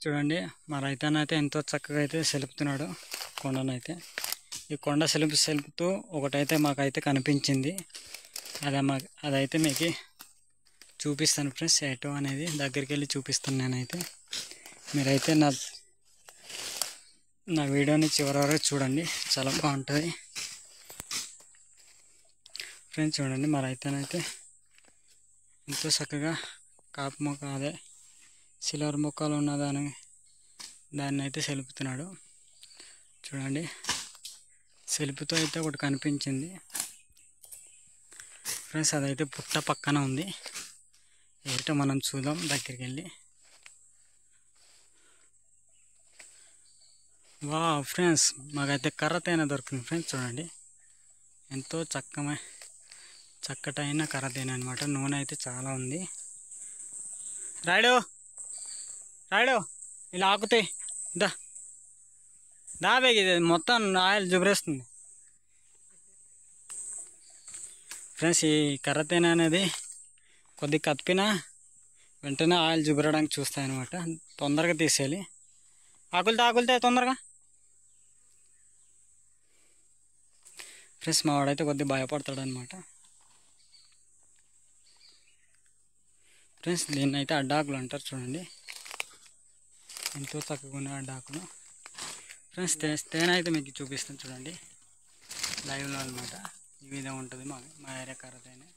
చూడండి మా రైతన్నైతే ఎంతో చక్కగా అయితే సెలుపుతున్నాడు కొండనైతే. ఈ కొండ సెలుపుతూ ఒకటైతే మాకైతే కనిపించింది. అదైతే మీకు చూపిస్తాను ఫ్రెండ్స్. ఎటో అనేది దగ్గరికి వెళ్ళి చూపిస్తాను నేనైతే. మీరైతే నా వీడియోని చివరి వరకు చూడండి, చాలా బాగుంటుంది ఫ్రెండ్స్. చూడండి మా రైతన్నైతే ఎంతో చక్కగా కాపు మొక్క, అదే సిల్వర్ మొక్కలు ఉన్న దాన్ని అయితే సెలుపుతున్నాడు. చూడండి సెలుపుతో అయితే ఒకటి కనిపించింది ఫ్రెండ్స్. అదైతే పుట్ట పక్కన ఉంది. ఏటో మనం చూద్దాం దగ్గరికి వెళ్ళి. వా ఫ్రెండ్స్, మాకైతే కర్రతైన దొరికింది ఫ్రెండ్స్. చూడండి ఎంతో చక్కటైన కర్రతైన అనమాట. నూనె అయితే చాలా ఉంది. రాయుడు ఇలా ఆకుతాయి, దాబేగి మొత్తం ఆయిల్ జుబరేస్తుంది ఫ్రెండ్స్. ఈ కర్రతేనె అనేది కొద్దిగా కత్తిపినా వెంటనే ఆయిల్ జుబరడానికి చూస్తాయన్నమాట. తొందరగా తీసేయాలి. ఆకులుతాయి తొందరగా ఫ్రెండ్స్. మా వాడైతే కొద్దిగా భయపడతాడు అనమాట ఫ్రెండ్స్. దీన్ని అయితే అడ్డాకులు అంటారు. చూడండి ఎంతో చక్కగా ఉన్న అడ్డాకులు ఫ్రెండ్స్. తేనె అయితే మీకు చూపిస్తాను చూడండి లైవ్లో అనమాట. ఈ విధంగా ఉంటుంది మా ఏరియా కర్రతేనె.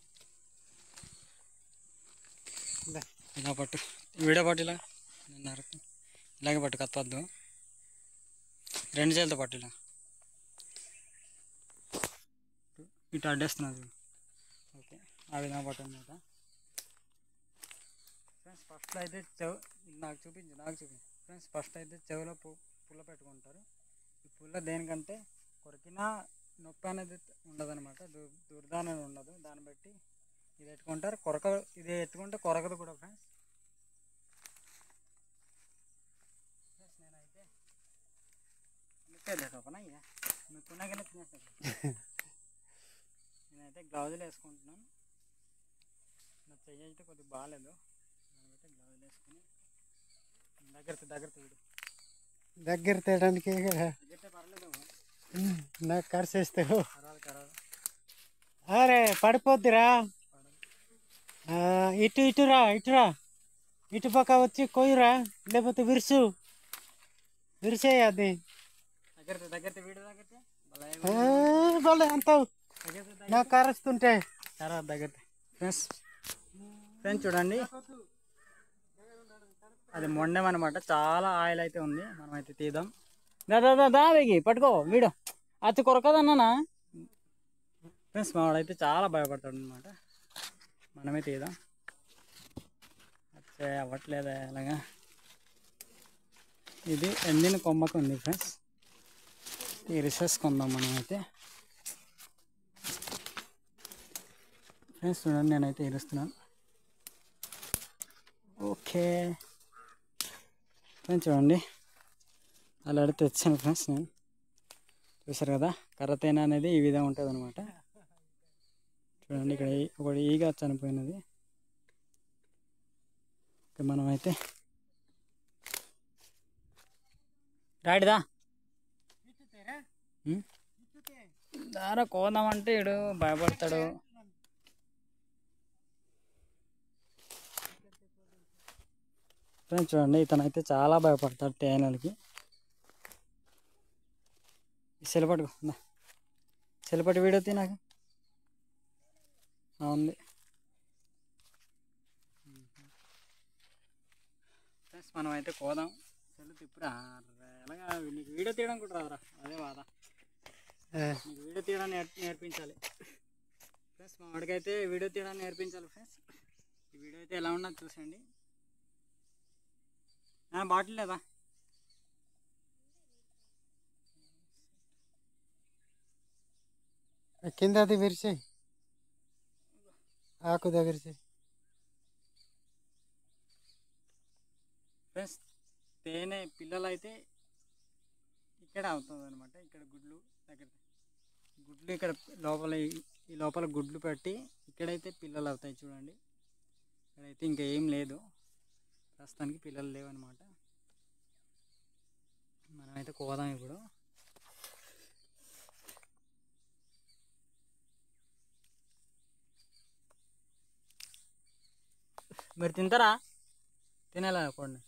ఇలా పట్టు, వీడియో పట్టు, ఇలాగే పట్టు, కత్తద్దు. రెండు చేతులతో పట్టు, ఇలా ఇటు అడ్డేస్తున్నది. ఓకే, ఆ విధంగా పట్టు అనమాట ఫ్రెండ్స్. ఫస్ట్ అయితే నాకు చూపించు ఫ్రెండ్స్. ఫస్ట్ అయితే చెవిలో పుల్ల పెట్టుకుంటారు. ఈ పుల్ల దేనికంటే కొరికినా నొప్పి అనేది ఉండదన్నమాట, దుర్దా అనేది ఉండదు. దాన్ని బట్టి ఇది ఎట్టుకుంటారు. ఇది ఎట్టుకుంటే కొరకదు కూడా ఫ్రెండ్స్. నేనైతే నేనైతే గ్లౌజులు వేసుకుంటున్నాను. నా చెయ్యి అయితే కొద్దిగా బాగాలేదు. నేనైతే గ్లౌజులు వేసుకుని దగ్గర తేయడానికి పర్లేదు, నాకు కరిసేస్తావు. కరాదు. అరే పడిపోద్దిరా. ఇటురా ఇటు పక్క వచ్చి కొయ్యరా, లేకపోతే విరిసేయి అది. దగ్గర వీడియో భలే అంతావు నాకు కరుస్తుంటే. దగ్గర ఫ్రెండ్స్. చూడండి అది మొండెం అనమాట. చాలా ఆయిల్ అయితే ఉంది. మనమైతే తీద్దాం. దావేగి పట్టుకో వీడియో. అతి కొరకదన్నా ఫ్రెండ్స్. మా వాడైతే చాలా భయపడతాడు అనమాట. మనమే తీద్దాం. అచ్చే అవ్వట్లేదా అలాగా. ఇది ఎండిన కొమ్మకు ఉంది ఫ్రెండ్స్. తీసేసుకుందాం మనమైతే ఫ్రెండ్స్. చూడండి నేనైతే ఇరుస్తున్నాను. Okay friends. చూడండి అలా తెచ్చాను ఫ్రెండ్స్. నేను చూసారు కదా, కర్రతేనె అనేది ఈ విధంగా ఉంటుంది అనమాట. చూడండి ఇక్కడ ఒకటి ఈగ చనిపోయినది. మనమైతే రాడిదా దారా కోదామంటే ఇడు భయపడతాడు. ఫ్రెండ్స్ చూడండి ఇతనైతే చాలా భయపడతాడు తేనెలకి. సెలపటి వీడియో తీ నాకు ఉంది ఫ్రెండ్స్. మనం అయితే కోదాం. సెల్ తిప్పురా ఎలాగా, నీకు వీడియో తీయడం కూడా రాదురా. అదే బాధ, నీకు వీడియో తీయడాన్ని నేర్పించాలి ఫ్రెండ్స్. మా వాడికైతే వీడియో తీయడాన్ని నేర్పించాలి ఫ్రెండ్స్. ఈ వీడియో అయితే ఎలా ఉన్నది చూసండి. బాటిల్ లేదా? కింద అది విరిసే ఆకు దగ్గర ఫ్రెండ్స్. తేనె పిల్లలు అయితే ఇక్కడ అవుతుంది అనమాట. ఇక్కడ గుడ్లు ఇక్కడ ఈ లోపల గుడ్లు పెట్టి ఇక్కడైతే పిల్లలు అవుతాయి. చూడండి ఇక్కడైతే ఇంకా ఏం లేదు, ప్రస్తుతానికి పిల్లలు లేవన్నమాట. మనమైతే కోదాం ఇప్పుడు. మీరు తింటారా? తినేలా కొన్ని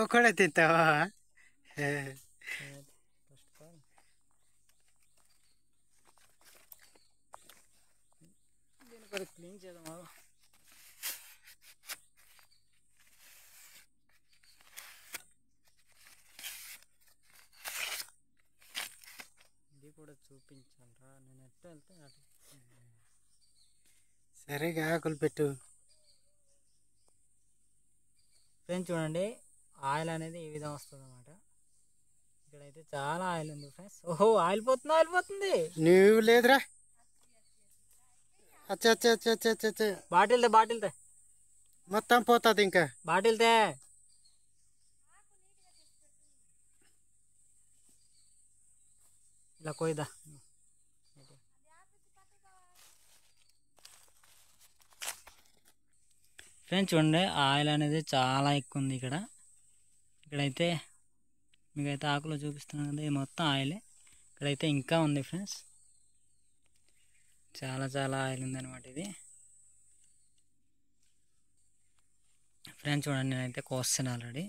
ఒకడే తింటావా? ఫస్ట్ ఆఫ్ ఆల్ దీన్ని కొద్దిగా క్లీన్ చేద్దాం. ఇది కూడా చూపించాలరా, నేను ఎట్లా వెళ్తే అటు. సరేగా ఆకులు పెట్టు. ఫ్రెండ్స్ చూడండి, ఆయిల్ అనేది ఈ విధంగా వస్తుంది అన్నమాట. ఇక్కడైతే చాలా ఆయిల్ ఉంది ఫ్రెండ్స్. ఓహో, ఆయిల్ పోతుంది, ఆయిల్ పోతుంది. నువ్వు లేదురా. అచ్చా అచ్చా అచ్చా అచ్చా అచ్చా అచ్చా. బాటిల్తే మొత్తం పోతుంది ఇంకా. బాటిల్తే. ఇలా కొయ్యదా. ఫ్రెండ్స్ చూడండి, ఆయిల్ అనేది చాలా ఎక్కువ ఉంది ఇక్కడ. ఇక్కడైతే మీకైతే ఆకులో చూపిస్తున్నాను కదా, ఇది మొత్తం ఆయిలే. ఇక్కడైతే ఇంకా ఉంది ఫ్రెండ్స్, చాలా చాలా ఆయిల్ ఉందన్నమాట ఇది. ఫ్రెండ్స్ చూడండి, నేనైతే కోస్తాను ఆల్రెడీ.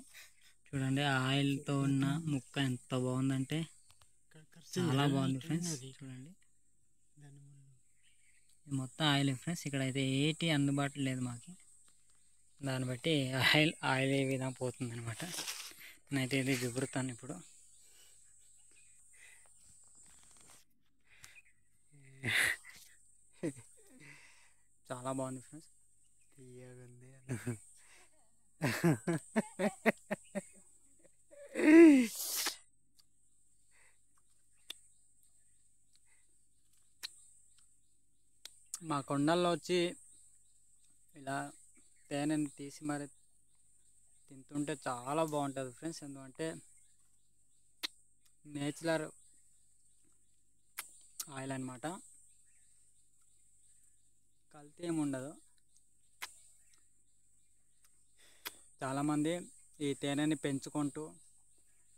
చూడండి ఆయిల్తో ఉన్న ముక్క ఎంత బాగుందంటే చాలా బాగుంది ఫ్రెండ్స్. చూడండి ఇది మొత్తం ఆయిల్ ఫ్రెండ్స్. ఇక్కడైతే ఏటి అందుబాటులో లేదు మాకు. దాన్ని బట్టి ఆయిల్ ఏ విధంగా పోతుంది అనమాట. నేనైతే ఇది వివరుతాను ఇప్పుడు. చాలా బాగుంది ఫ్రెండ్స్. తీయగుంది. మా కొండల్లో వచ్చి ఇలా తేనెని తీసి మరి తింటుంటే చాలా బాగుంటుంది ఫ్రెండ్స్. ఎందుకంటే నేచురల్ ఆయిల్ అనమాట, కల్తీ ఏమి ఉండదు. చాలామంది ఈ తేనెని పెంచుకుంటూ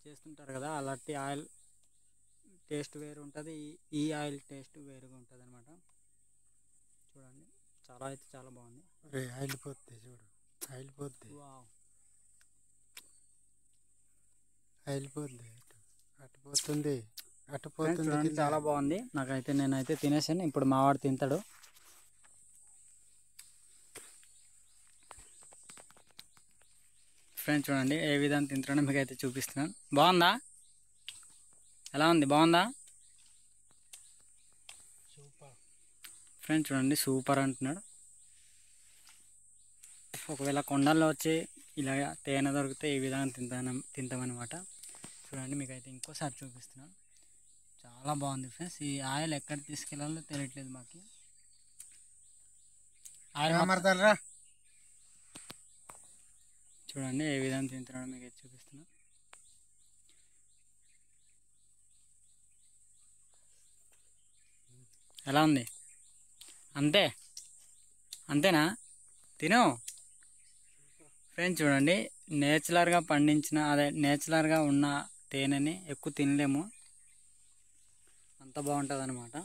చేస్తుంటారు కదా, అలాంటి ఆయిల్ టేస్ట్ వేరు ఉంటుంది, ఈ ఆయిల్ టేస్ట్ వేరుగా ఉంటుంది అనమాట. చూడండి చాలా అయితే చాలా బాగుంది. ఆయిల్ పోద్ది చూడు, ఆయిల్ పోద్ది. ఆయిల్ పోద్ది, అటు పోతుంది, అటు పోతుంది. చాలా బాగుంది. నాకైతే నేనైతే తినేసాను. ఇప్పుడు మా వాడు తింటాడు. ఫ్రెండ్స్ చూడండి ఏ విధంగా తింటాడో మీకు అయితే చూపిస్తున్నాను. బాగుందా? ఎలా ఉంది? బాగుందా? సూపర్ ఫ్రెండ్స్ చూడండి, సూపర్ అంటున్నాడు. ఒకవేళ కొండల్లో వచ్చి ఇలా తేనె దొరికితే ఈ విధంగా తింటామన్నమాట. చూడండి మీకైతే ఇంకోసారి చూపిస్తున్నాను. చాలా బాగుంది ఫ్రెండ్స్. ఈ ఆయిల్ ఎక్కడ తీసుకెళ్ళాలో తెలియట్లేదు మాకు. ఆయిల్ మరదలరా. చూడండి ఏ విధంగా తింటున్నాడో మీకు అయితే చూపిస్తున్నా. ఎలా ఉంది? అంతేనా? తిను ఫ్రెండ్స్. చూడండి నేచురల్గా పండించిన నేచురల్గా ఉన్న తేనెని ఎక్కువ తినలేము, అంత బాగుంటుంది అనమాట.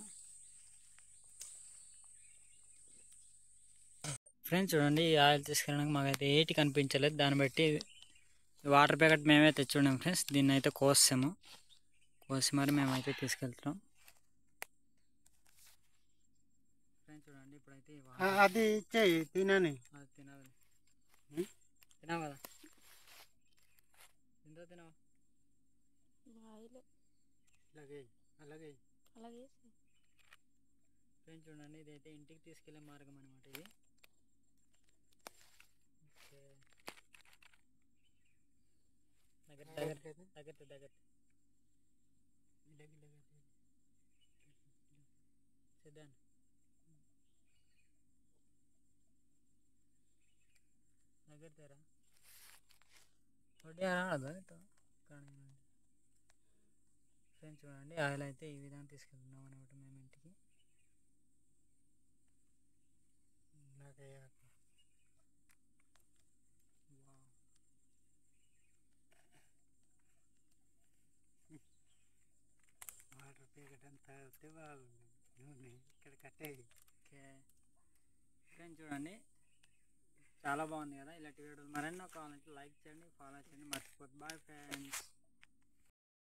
ఫ్రెండ్స్ చూడండి, ఈ ఆయిల్ తీసుకెళ్ళడానికి మాకైతే ఏటి కనిపించలేదు. దాన్ని బట్టి వాటర్ ప్యాకెట్ మేమే తెచ్చున్నాం ఫ్రెండ్స్. దీన్ని అయితే కోసి మరి మేమైతే తీసుకెళ్తున్నాం ఫ్రెండ్స్. చూడండి ఇప్పుడైతే అది ఇచ్చేయి తినని. అది తినాలి. తినావు కదా? తినావా? అలాగే ఫ్రెండ్స్ చూడండి, ఇదైతే ఇంటికి తీసుకెళ్లే మార్గం అనమాట ఇది. దగ్గర సిద్ధాన్ దగ్గర తెరా కానీ. ఫ్రెండ్స్ చూడండి ఆయిల్ అయితే ఈ విధంగా తీసుకెళ్తున్నాం అనమాట మేము ఇంటికి. అంత వస్తే బాగుంది నూనె ఇక్కడ కట్టేది. ఓకే ఫ్రెండ్స్ చూడండి చాలా బాగుంది కదా. ఇలాంటి వీడియోలు మరెన్నో కావాలంటే లైక్ చేయండి, ఫాలో చేయండి, మర్చిపోద్దు. Bye friends.